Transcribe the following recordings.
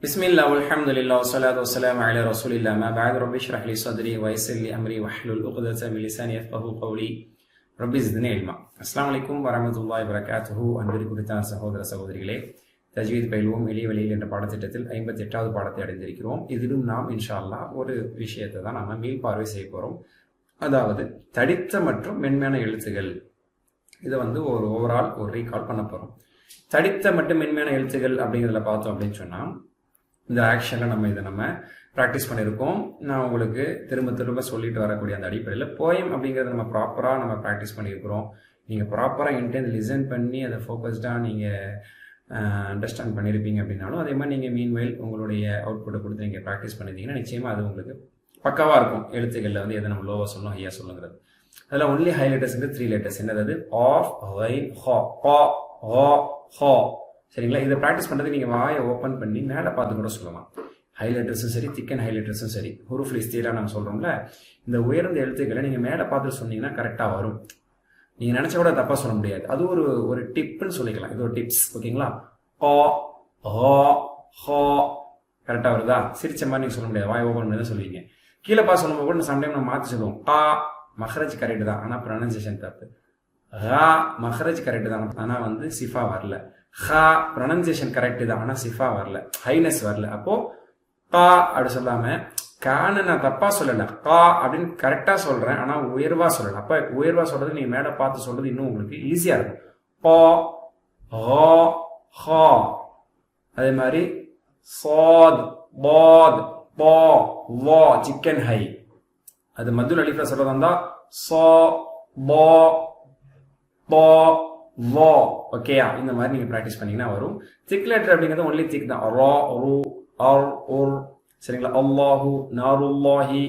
பிஸ்மில்லா அல்ஹம்துலில்லாஹ் வஸ்ஸலாத்து வஸ்ஸலாமு அலா ரசூலில்லாஹ் மா பஅத் ரப்பி ஷ்ரஹ் லி ஸத்ரி வ யஸ்ஸிர் லி அம்ரி வஹ்லுல் உக்ததம் மின் லிசானி யஃப்கஹு கௌலி ரப்பி ஸித்னி இல்மா. அஸ்ஸலாமு அலைக்கும் வரஹ்மத்துல்லாஹி வபரகாத்துஹு. அன்பிற்குரிய சகோதர சகோதரிகளே, தஜ்வீத் பயில்வோம் எளிய வழியில் என்ற பாடத்திட்டத்தில் 58வது பாடத்தை அடைந்திருக்கிறோம். இதிலும் நாம் இன்ஷா அல்லாஹ் ஒரு விஷயத்தை தான் நம்ம மீள்பார்வை செய்ய போறோம். அதாவது தடித்த மற்றும் மென்மையான எழுத்துகள். இதை ஒரு ஓவரால் ஒரு ரீகால் பண்ண போறோம். தடித்த மற்றும் மென்மையான எழுத்துகள் அப்படிங்கிறத பார்த்தோம் அப்படின்னு சொன்னா, இந்த ஆக்ஷனில் நம்ம ப்ராக்டிஸ் பண்ணியிருக்கோம். நான் உங்களுக்கு திரும்ப திரும்ப சொல்லிட்டு வரக்கூடிய அந்த அடிப்படையில் போயம் அப்படிங்கிறத நம்ம ப்ராப்பராக ப்ராக்டிஸ் பண்ணியிருக்கிறோம். நீங்கள் ப்ராப்பராக இன்டென்ட் லிசன் பண்ணி அதை ஃபோக்கஸ்டாக நீங்கள் அண்டர்ஸ்டாண்ட் பண்ணியிருப்பீங்க அப்படின்னாலும், அதே மாதிரி நீங்கள் மீன்வைல் உங்களுடைய அவுட்புட்டை கொடுத்து நீங்கள் ப்ராக்டிஸ் பண்ணியிருந்தீங்கன்னா நிச்சயமாக அது உங்களுக்கு பக்காவாக இருக்கும். எழுத்துக்களில் எதை நம்ம லோவாக சொல்லணும், ஹையாக சொல்லுங்கிறது. அதில் ஒன்லி ஹைலைட்டர்ஸ்ங்கிறது 3 letters. என்னது? ஆஃப், ரைன், ஹா, பா, ஹா, ஹா. சரிங்களா? இதை ப்ராக்டிஸ் பண்ணுறது நீங்கள் வாயை ஓப்பன் பண்ணி மேலே பார்த்து கூட சொல்லலாம். ஹைலைட்டர்ஸும் சரி, திக் அண்ட் ஹைலைட்டர்ஸும் சரி, ஹுரூஃப் இஸ்திலா நம்ம சொல்கிறோம்ல, இந்த உயர்ந்த எழுத்துக்களை நீங்கள் மேலே பார்த்து சொன்னீங்கன்னா கரெக்டாக வரும். நீங்கள் நினச்ச கூட தப்பாக சொல்ல முடியாது. அது ஒரு டிப்னு சொல்லிக்கலாம். இது ஒரு டிப்ஸ். ஓகேங்களா? ஹா, ஹா, ஹா. கரெக்டாக வருதா? சிரிச்ச மாதிரி நீங்கள் சொல்ல முடியாது. வாய் ஓப்பன் பண்ணி தான் சொல்லுவீங்க. கீழே பார்த்து சொல்லும்போது கூட சம்டைம் நம்ம மாற்றி சொல்லுவோம். ஹா மஹ்ரஜ் கரெக்டு தான், ஆனால் ப்ரொனன்சியேஷன் தப்பு. ஹா மஹ்ரஜ் கரெக்டு தான், ஆனால் சிஃபா வரல. ஹா ப்ரொனன்சியேஷன் கரெக்டு தான், ஆனால் சிஃபா வரல, ஹைனஸ் வரல. அப்போ கா அப்படி சொல்லாம, கான்னு நான் தப்பா சொல்லல, கா அப்படின்னு கரெக்டா சொல்றேன், ஆனா உயர்வா சொல்லல. அப்ப உயர்வா சொல்றது நீங்க மேல பார்த்து சொல்றது இன்னும் உங்களுக்கு ஈஸியா இருக்கும். பா, ஹா, ஹா. அதே மாதிரி சாத், பாத், பா, வா, சிக்கன் ஹை. அது மதுல் அலிஃப்ல சொல்றதா இருந்தா சா, பா, பா, வா. ஓகேயா? இந்த மாதிரி நீங்க பிராக்டிஸ் பண்ணீங்கன்னா வரும். திக் லெட்டர் அப்படிங்கிறது ஒன்லி திக் தான். ரா, ரு, அர், உர். சரிங்களா? அல்லாஹு, நாருல்லாஹி,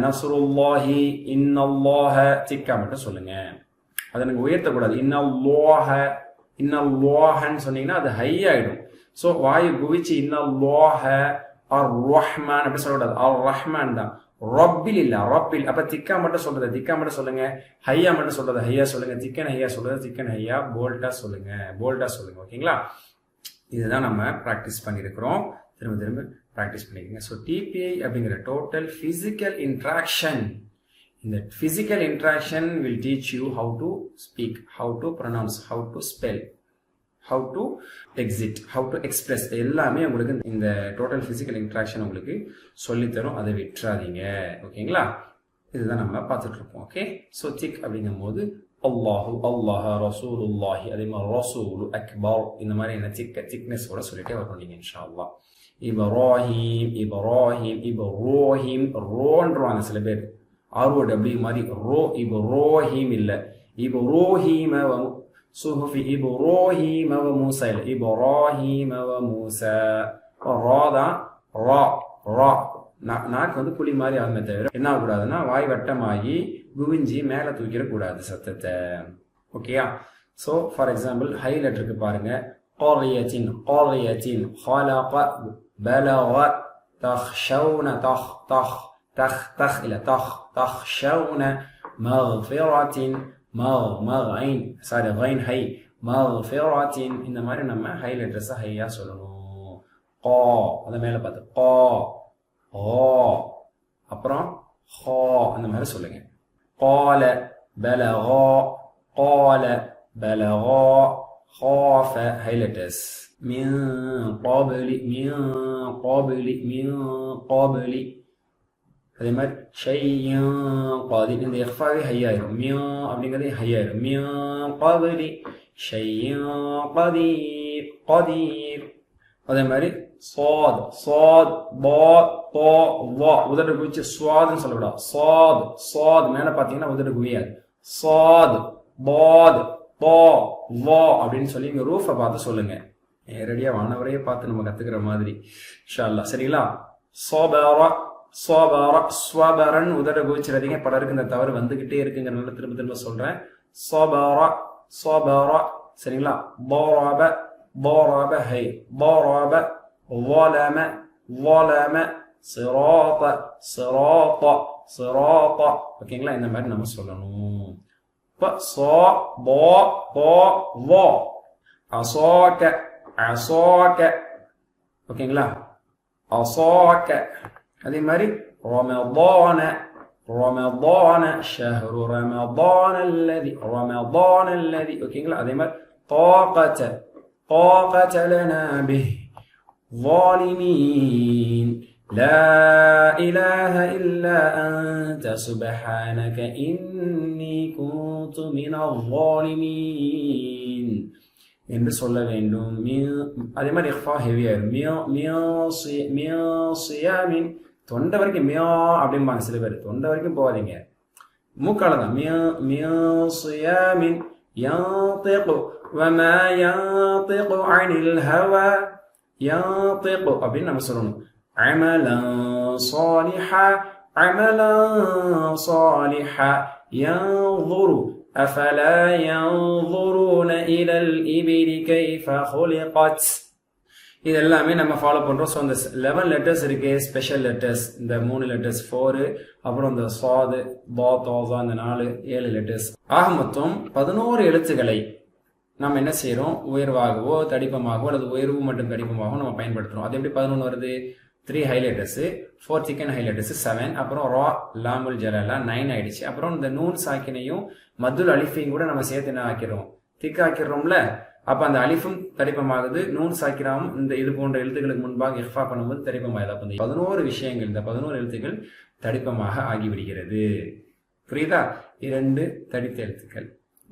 நஸ்ருல்லாஹி, இன்னல்லாஹ. திக்கா மட்டும் சொல்லுங்க. அதை நீங்க உயர்த்தக்கூடாது. இன்னல்லாஹ, இன்னல்லாஹன்னு சொன்னீங்கன்னா அது ஹை ஆயிடும். ஸோ வாயு குவிச்சு இன்னல்லாஹ அர் ரஹ்மான் அப்படி சொல்லக்கூடாது. அர் ரஹ்மான் தான். ரப்பில் இல்ல, ரப்பில். அப்ப திக்கா மட்டும் சொல்றது திக்கா மட்டும் சொல்லுங்க. ஹையா மட்டும் சொல்றது ஹையா சொல்லுங்க. திக்கன் ஹையா சொல்றது திக்கன் ஹையா. போல்டா சொல்லுங்க, போல்டா சொல்லுங்க. ஓகேங்களா? இதுதான் நம்ம ப்ராக்டிஸ் பண்ணியிருக்கிறோம். திரும்ப திரும்ப ப்ராக்டிஸ் பண்ணிக்கோங்க. ஸோ டிபிஐ அப்படிங்கிற டோட்டல் பிசிக்கல் இன்ட்ராக்ஷன். இந்த physical interaction will teach you how to speak, how to pronounce, how to spell, how to exit, how to express. எல்லாமே உங்களுக்கு இந்த டோட்டல் பிசிக்கல் இன்ட்ராக்ஷன் உங்களுக்கு சொல்லித்தரும். அதை விட்டுறாதீங்க. ஓகேங்களா? இதுதான் நம்ம பார்த்துட்டு இருப்போம். ஓகே? ஸோ திக் அப்படிங்கும் போது அல்லாஹு, அல்லாஹ, ரசூலுல்லாஹி, அதே மாதிரி ரசூலு அக்பர். இந்த மாதிரி என்ன திக்னஸோட சொல்லிட்டே வரணும் நீங்க இன்ஷா அல்லாஹ். இப்ராஹிம், இப்ராஹிம், இப்ராஹிம். ரோன்றாங்க சில பேர். ஆர்ஓ டபிள்யூ மாதிரி ரோ. இப்ராஹிம் இல்ல, இப்ராஹிம. சுஹுஃபி இப்ராஹிம வ மூஸா இல்ல, இப்ராஹிம வ மூஸா. ரா தான். ரா, ரா. நாக்கு புலி மாதிரி ஆகுமே தவிர என்ன ஆகக்கூடாதுன்னா வாய் வட்டமாகி குவிஞ்சி மேலே தூக்கிடக்கூடாது சத்தத்தை. ஓகேயா? ஸோ ஃபார் எக்ஸாம்பிள் ஹை லெட்டருக்கு பாருங்க. قرية قرية خلق بلغ تخشون تخ تخ تخ تخ إلى تخ تخشون مغفرة مغعين சாரி غين هي مغفرة. இந்த மாதிரி நம்ம ஹை லெட்டர்ஸை ஹையா சொல்லணும். கா அதை மேலே பார்த்து கா, ஆ, அப்புறம் ஹா அந்த மாதிரி சொல்லுங்க. قال بلغا قال بلغا. خاف highlights. من قبل من قبل من قبل. அதே மாதிரி شيء قادر. இந்த இஃபாவே ஹையாயிரும். மியா அப்படிங்கிறது ஹையாயிரும். மியா قبل شيء قدير قدير. அதே மாதிரி صاد صاد با طا வா. உதடு குவிச்சு ஸ்வாத்னு சொல்லக்கூடாது. சாத் சாத் மேல பாத்தீங்கன்னா உதடு குவியாது. சாத் பாத் பா வா அப்படின்னு சொல்லி இங்க ரூஃபை பார்த்து சொல்லுங்க. நேரடியா வானவரையே பார்த்து நம்ம கத்துக்கிற மாதிரி இன்ஷா அல்லாஹ். சரிங்களா? சபர சபர ஸ்வபரன் உதட குவிச்சிடாதீங்க. பலருக்கு இந்த தவறு வந்துகிட்டே இருக்குங்கிறனால திரும்ப திரும்ப சொல்றேன். சபர சபர. சரிங்களா? ضرب ضرب ஹை ضرب ظلم ظلم صراط صراط صراط. ஓகேங்களா? இந்த மாதிரி நம்ம சொல்லணும். صا ضا ضا ضا. عصاك عصاك. ஓகேங்களா? அசாக்க. அதே மாதிரி ரமதான, ரமதான ஷஹ்ரு ரமதான அல்லதி, ரமதான அல்லதி. ஓகேங்களா? அதே மாதிரி طاقة طاقة لنا به ظالمين لا إله إلا أنت سبحانك إني كنت من الظالمين என்று சொல்ல வேண்டும். அதே மாதிரி இஃபா ஹெவியாயிரும். சியாமின் தொண்டை வரைக்கும் மியா அப்படிம்பாங்க சில பேர். தொண்டை வரைக்கும் போகாதீங்க, மூக்கால தான். சியாமின் யன்திகு வமா யன்திகு அனில் ஹவா யன்திகு அப்படின்னு நம்ம சொல்லணும். அமலன் சாலிஹா அமலன் சாலிஹா யன்துரு أفلا ينظرون إلى الإبل كيف خلقت. இது எல்லாமே நம்ம ஃபாலோ பண்றோம். ஸோ அந்த 11 லெட்டர்ஸ் இருக்கு, ஸ்பெஷல் லெட்டர்ஸ். இந்த 3 லெட்டர்ஸ் 4, அப்புறம் இந்த சாது பா தோசா இந்த 7 லெட்டர்ஸ். ஆக மொத்தம் 11 எழுத்துக்களை நம்ம என்ன செய்யறோம்? உயர்வாகவோ தடிப்பமாகவோ அல்லது உயர்வு மற்றும் தடிப்பமாகவோ நம்ம பயன்படுத்துறோம். அது எப்படி 11 வருது? 3 ஹைலைட்டர்ஸ், 4 சிக்கன் ஹைலைட்டர்ஸ் 7, அப்புறம் ரா லாமுல் ஜலாலா 9 ஆயிடுச்சு. அப்புறம் இந்த நூன் சாக்கினையும் மதுல் அலிஃபையும் கூட நம்ம சேர்த்து என்ன ஆக்கிறோம்? திக்காக்கிறோம்ல. அப்ப அந்த அலிஃபும் தடிப்பமாகுது, நூன் சாக்கிராவும் இந்த இது போன்ற எழுத்துக்களுக்கு முன்பாக இஃபா பண்ணும்போது தடிப்பமாகுது. அப்ப 11 விஷயங்கள், இந்த 11 எழுத்துக்கள் தடிப்பமாக ஆகிவிடுகிறது. புரியுதா? 2 தடித்த எழுத்துக்கள்,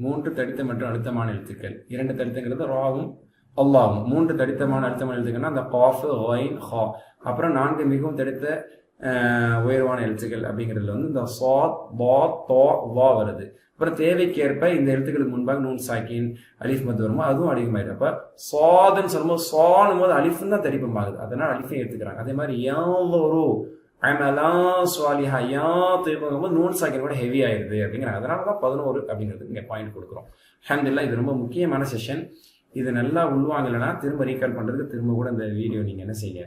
3 தடித்த மற்றும் அழுத்தமான எழுத்துக்கள். 2 தடித்தங்கிறது ராவும் அல்லாவும். 3 தடித்தமான அழுத்தமான எழுத்துக்கள்னா அந்த காஃப் ஒயின் ஹா. அப்புறம் 4 மிகவும் தடித்த உயர்வான எழுத்துக்கள் அப்படிங்கிறதுல வந்து இந்த சாத் பா தா வா வருது. அப்புறம் தேவைக்கேற்ப இந்த எழுத்துக்களுக்கு முன்பாக நூன் சாக்கின் அலிஃப் மத்து வருமோ அதுவும் அதிகமாயிடும். அப்ப சாதுன்னு சொல்லும்போது சானும் போது அலிஃபும் தான் தடிப்பமாகுது, அதனால அலிஃபையும் எடுத்துக்கிறாங்க. அதே மாதிரி யாவரு அமலன் சாலிஹா யா திருப்பங்கும்போது நூன் சாக்கின் கூட ஹெவி ஆயிடுது அப்படிங்கிறாங்க. அதனாலதான் 11 அப்படிங்கிறது இங்க பாயிண்ட் கொடுக்குறோம். அல்ஹம்துலில்லாஹ், இது ரொம்ப முக்கியமான செஷன். இது நல்லா உள்வாங்கலைன்னா திரும்ப ரீகால் பண்றதுக்கு திரும்ப கூட இந்த வீடியோ நீங்க என்ன செய்ய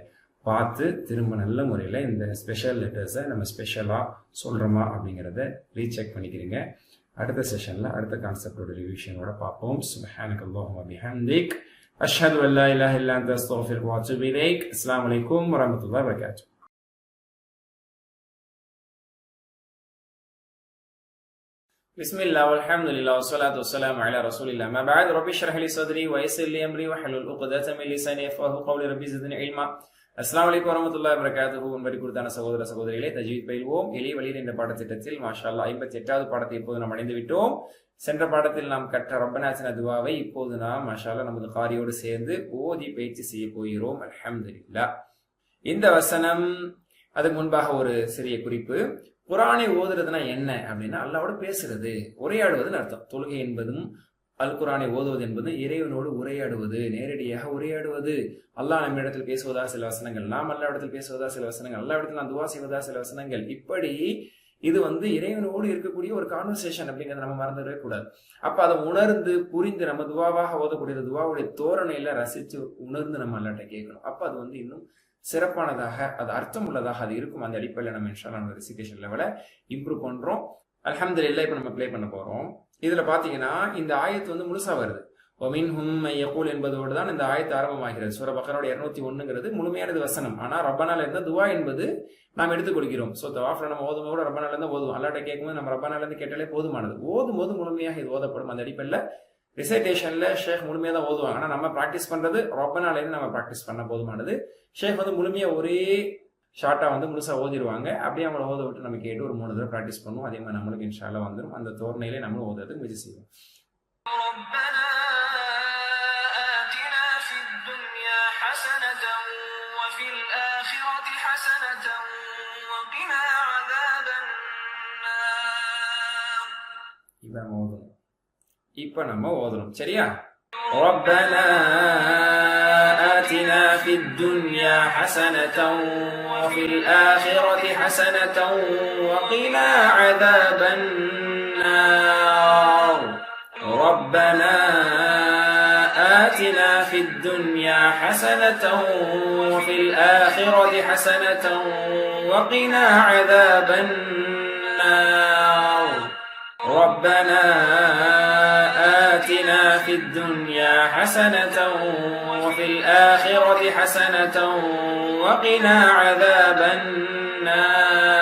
பார்த்து திரும்ப நல்ல முறையில் இந்த ஸ்பெஷல் லெட்டர்ஸை நம்ம ஸ்பெஷலாக சொல்கிறோமா அப்படிங்கிறத ரீசெக் பண்ணிக்கிறீங்க. அடுத்த செஷனில் அடுத்த கான்செப்டோட ரிவிஷனோட பார்ப்போம். சுப்ஹானக அல்லாஹும்ம வ பிஹம்திக் அஷ்ஹது அன் லா இலாஹா இல்லா அன்த அஸ்தக்ஃபிருக வ அத்தூபு இலைக். அஸ்ஸலாமு அலைக்கும் வ ரஹ்மத்துல்லாஹி வ பரகாத்துஹு. பிஸ்மில்லாஹ் வல்ஹம்துலில்லாஹ் வஸ்ஸலாத்து வஸ்ஸலாமு அலா ரசூலில்லாஹ். அம்மா பஅத். ரப்பி ஷ்ரஹ் லி ஸத்ரி வ யஸ்ஸிர் லி அம்ரி வஹ்லுல் உக்ததம் மின் லிசானி யஃப்கஹு கௌலி. ரப்பி ஸித்னி இல்மா. அஸ்ஸலாமு அலைக்கும் வரஹ்மத்துல்லாஹி வபரகாத்துஹு. உன்படி கொடுத்தான சகோதர சகோதரிகளே, தஜ்வீத் பயில்வோம் எளிய வழியில் என்ற பாடத்திட்டத்தில் மாஷா அல்லாஹ் 58வது பாடத்தை இப்போது நாம் அடைந்து விட்டோம். சென்ற பாடத்தில் நாம் கற்ற ரப்பனா ஆத்தினா துஆவை இப்போது நாம் மாஷா அல்லாஹ் நமது காரியோடு சேர்ந்து ஓதி பயிற்சி செய்ய போகிறோம். அல்ஹம்துலில்லாஹ். இந்த வசனம், அதுக்கு முன்பாக ஒரு சிறிய குறிப்பு. குர்ஆனை ஓதுறதுனா என்ன அப்படின்னா அல்லாஹ்வோடு பேசுறது, உரையாடுவதுன்னு அர்த்தம். தொழுகை என்பதும் அல் குர்ஆனை ஓதுவது என்பது இறைவனோடு உரையாடுவது, நேரடியாக உரையாடுவது. அல்லாஹ் நம்ம இடத்தில் பேசுவதா சில வசனங்கள், நாம் அல்லா இடத்தில் பேசுவதா சில வசனங்கள், அல்லா இடத்தில் நான் துவா செய்வதா சில வசனங்கள். இப்படி இது வந்து இறைவனோடு இருக்கக்கூடிய ஒரு கான்வர்சேஷன் அப்படிங்கிறத நம்ம மறந்துடவே கூடாது. அப்ப அதை உணர்ந்து புரிந்து நம்ம துவாவாக ஓதக்கூடிய துவாவுடைய தோரணையில ரசித்து உணர்ந்து நம்ம அல்லாட்ட கேட்கணும். அப்ப அது வந்து இன்னும் சிறப்பானதாக, அது அர்த்தம் உள்ளதாக அது இருக்கும். அந்த அடிப்படையில் நம்ம இன்ஷா அல்லாஹ் ரெசிடேஷன் லெவலை இம்ப்ரூவ் பண்றோம். அல்ஹம்துலில்லாஹ். இப்ப நம்ம ப்ளே பண்ண போறோம். இதுல பாத்தீங்கன்னா இந்த ஆயத்து வந்து முழுசா வருது. ஒமின்ஹும் யகூல் என்பதோடு தான் இந்த ஆயத்து ஆரம்பமாகிறது. சூரா பக்ராவோட 201ங்கிறது முழுமையானது வசனம். ஆனா ரப்பனால இருந்தா துவா என்பது நாம் எடுத்துக் கொடுக்கிறோம். சோ தவாஃப்ல நம்ம ஓதும் போது ரப்பனால இருந்தா ஓதுவோம். அல்லாஹ்ட்ட கேட்கும்போது நம்ம ரப்பனால இருந்து கேட்டாலே போதுமானது. ஓதும் போது முழுமையாக இது ஓதப்படும். அந்த அடிப்படையில் ரிசைட்டேஷன்ல ஷேக் முழுமையா தான் ஓதுவாங்க. ஆனா நம்ம பிராக்டிஸ் பண்றது ரப்பனால இருந்து நம்ம பிராக்டிஸ் பண்ண போதுமானது. ஷேக் வந்து முழுமையா ஒரே ஷார்ட்டா வந்து முழுசா ஓதிடுவாங்க. அப்படியே அவங்களை ஓத விட்டு நம்ம கேட்டு ஒரு 3 தடவை பிராக்டிஸ் பண்ணுவோம். அதே மாதிரி நம்மளுக்கு இன்ஷா அல்லாஹ் வந்துடும். அந்த தோரணையிலே நம்மளும் ஓதுறதுக்கு முயற்சி செய்வோம். இப்ப நம்ம ஓதணும். சரியா? ربنا آتنا في الدنيا حسنة وفي الآخرة حسنة وقنا عذاب النار. ربنا آتنا في الدنيا حسنة وفي الآخرة حسنة وقنا عذاب النار. ربنا آتنا في الدنيا حسنة وفي الآخرة حسنة وقنا عذاب النار.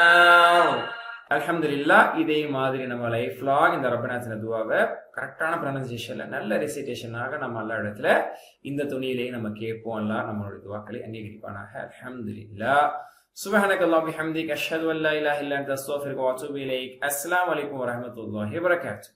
அல்ஹம்துலில்லாஹ். இதே மாதிரி நம்ம லைஃப் லாங் இந்த ரப்பனாத்தின துவாவை கரெக்டான ப்ரொனன்சியேஷன்ல நல்ல ரெசிடேஷனாக நம்ம எல்லா இடத்துல இந்த துணியிலேயே நம்ம கேட்போம். எல்லாம் நம்மளுடைய துவாக்களை அங்கீகரிப்பானாக. அல்ஹம்துலில்லாஹ். சுப்ஹானக அல்லாஹும்ம பிஹம்திக அஷ்ஹது அன் லா இலாஹா இல்லா அன்த அஸ்தக்ஃபிருக வ அத்தூபு இலைக். அஸ்ஸலாமு அலைக்கும் வரஹ்மத்துல்லாஹி வபரகாத்துஹு.